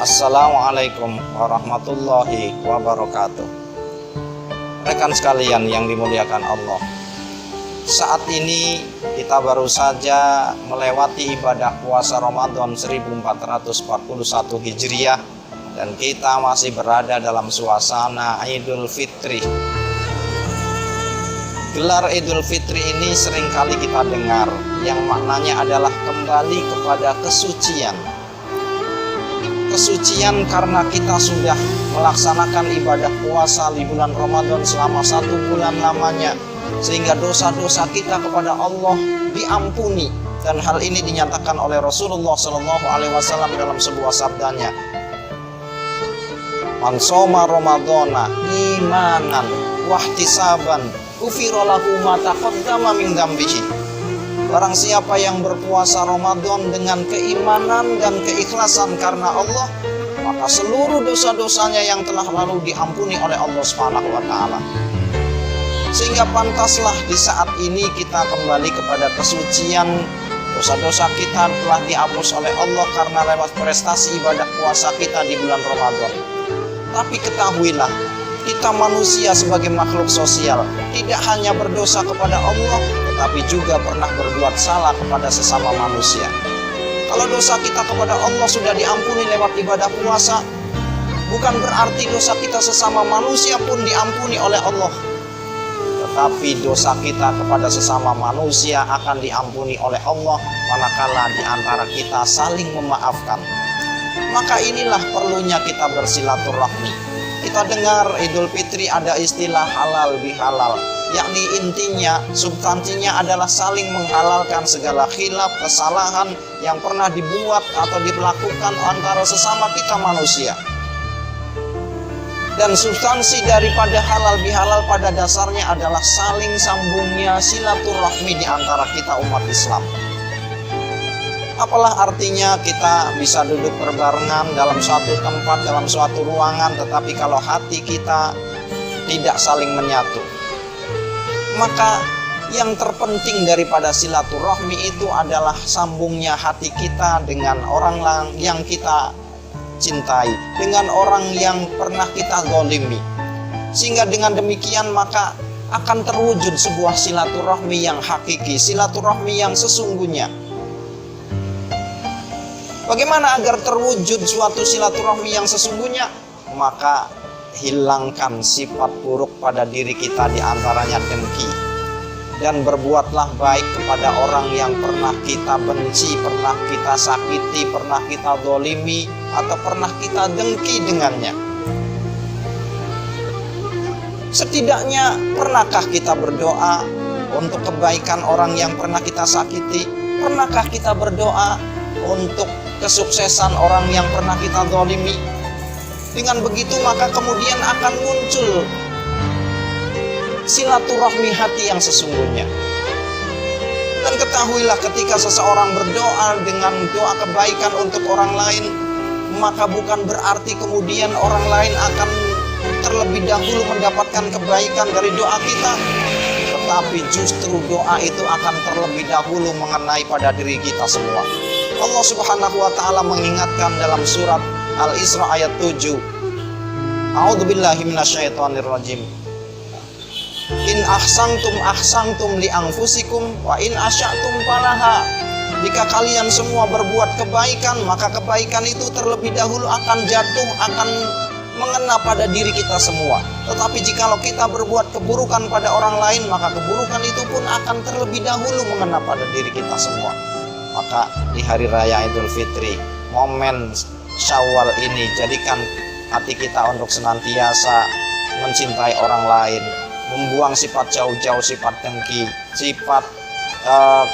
Assalamualaikum warahmatullahi wabarakatuh. Rekan sekalian yang dimuliakan Allah, saat ini kita baru saja melewati ibadah puasa Ramadan 1441 Hijriah dan kita masih berada dalam suasana Idul Fitri. Gelar Idul Fitri ini seringkali kita dengar, yang maknanya adalah kembali kepada kesucian. Kesucian karena kita sudah melaksanakan ibadah puasa di bulan Ramadan selama 1 bulan lamanya, sehingga dosa-dosa kita kepada Allah diampuni. Dan hal ini dinyatakan oleh Rasulullah SAW dalam sebuah sabdanya, "Man shoma Ramadana imanan wahtisaban ghufira lahu ma taqaddama min dzambihi." Barang siapa yang berpuasa Ramadan dengan keimanan dan keikhlasan karena Allah, maka seluruh dosa-dosanya yang telah lalu diampuni oleh Allah Subhanahu wa taala. Sehingga pantaslah di saat ini kita kembali kepada kesucian. Dosa-dosa kita telah dihapus oleh Allah karena lewat prestasi ibadah puasa kita di bulan Ramadan. Tapi ketahuilah, kita manusia sebagai makhluk sosial tidak hanya berdosa kepada Allah, tetapi juga pernah berbuat salah kepada sesama manusia. Kalau dosa kita kepada Allah sudah diampuni lewat ibadah puasa, bukan berarti dosa kita sesama manusia pun diampuni oleh Allah. Tetapi dosa kita kepada sesama manusia akan diampuni oleh Allah manakala di antara kita saling memaafkan. Maka inilah perlunya kita bersilaturahmi. Kita dengar Idul Fitri ada istilah halal bihalal, yakni intinya, substansinya adalah saling menghalalkan segala khilaf, kesalahan yang pernah dibuat atau dilakukan antara sesama kita manusia. Dan substansi daripada halal bihalal pada dasarnya adalah saling sambungnya silaturahmi di antara kita umat Islam. Apalah artinya kita bisa duduk berbarengan dalam suatu tempat, dalam suatu ruangan, tetapi kalau hati kita tidak saling menyatu. Maka yang terpenting daripada silaturahmi itu adalah sambungnya hati kita dengan orang yang kita cintai, dengan orang yang pernah kita zalimi. Sehingga dengan demikian maka akan terwujud sebuah silaturahmi yang hakiki, silaturahmi yang sesungguhnya. Bagaimana agar terwujud suatu silaturahmi yang sesungguhnya? Maka hilangkan sifat buruk pada diri kita, di antaranya dengki. Dan berbuatlah baik kepada orang yang pernah kita benci, pernah kita sakiti, pernah kita zalimi, atau pernah kita dengki dengannya. Setidaknya pernahkah kita berdoa untuk kebaikan orang yang pernah kita sakiti? Pernahkah kita berdoa untuk kesuksesan orang yang pernah kita zalimi? Dengan begitu maka kemudian akan muncul silaturahmi hati yang sesungguhnya. Dan ketahuilah, ketika seseorang berdoa dengan doa kebaikan untuk orang lain, maka bukan berarti kemudian orang lain akan terlebih dahulu mendapatkan kebaikan dari doa kita, tetapi justru doa itu akan terlebih dahulu mengenai pada diri kita semua. Allah Subhanahu wa taala mengingatkan dalam surat Al-Isra ayat 7. A'udzubillahi minasyaitonirrajim. In ahsantum li anfusikum wa in asya'tum falaha. Jika kalian semua berbuat kebaikan, maka kebaikan itu terlebih dahulu akan jatuh, akan mengena pada diri kita semua. Tetapi jikalau kita berbuat keburukan pada orang lain, maka keburukan itu pun akan terlebih dahulu mengena pada diri kita semua. Maka di hari raya Idul Fitri, momen Syawal ini, jadikan hati kita untuk senantiasa mencintai orang lain, membuang sifat jauh-jauh, sifat dengki, sifat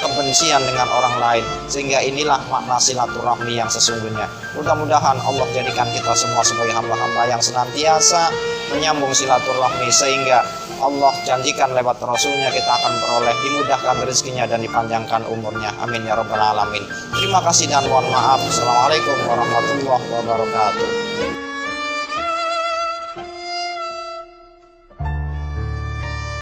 kebencian dengan orang lain. Sehingga inilah makna silaturahmi yang sesungguhnya. Mudah-mudahan Allah jadikan kita semua sebagai hamba-hamba yang senantiasa menyambung silaturahmi, sehingga Allah janjikan lewat Rasulnya kita akan beroleh dimudahkan rezekinya dan dipanjangkan umurnya. Amin ya rabbal alamin. Terima kasih dan mohon maaf. Assalamualaikum warahmatullahi wabarakatuh.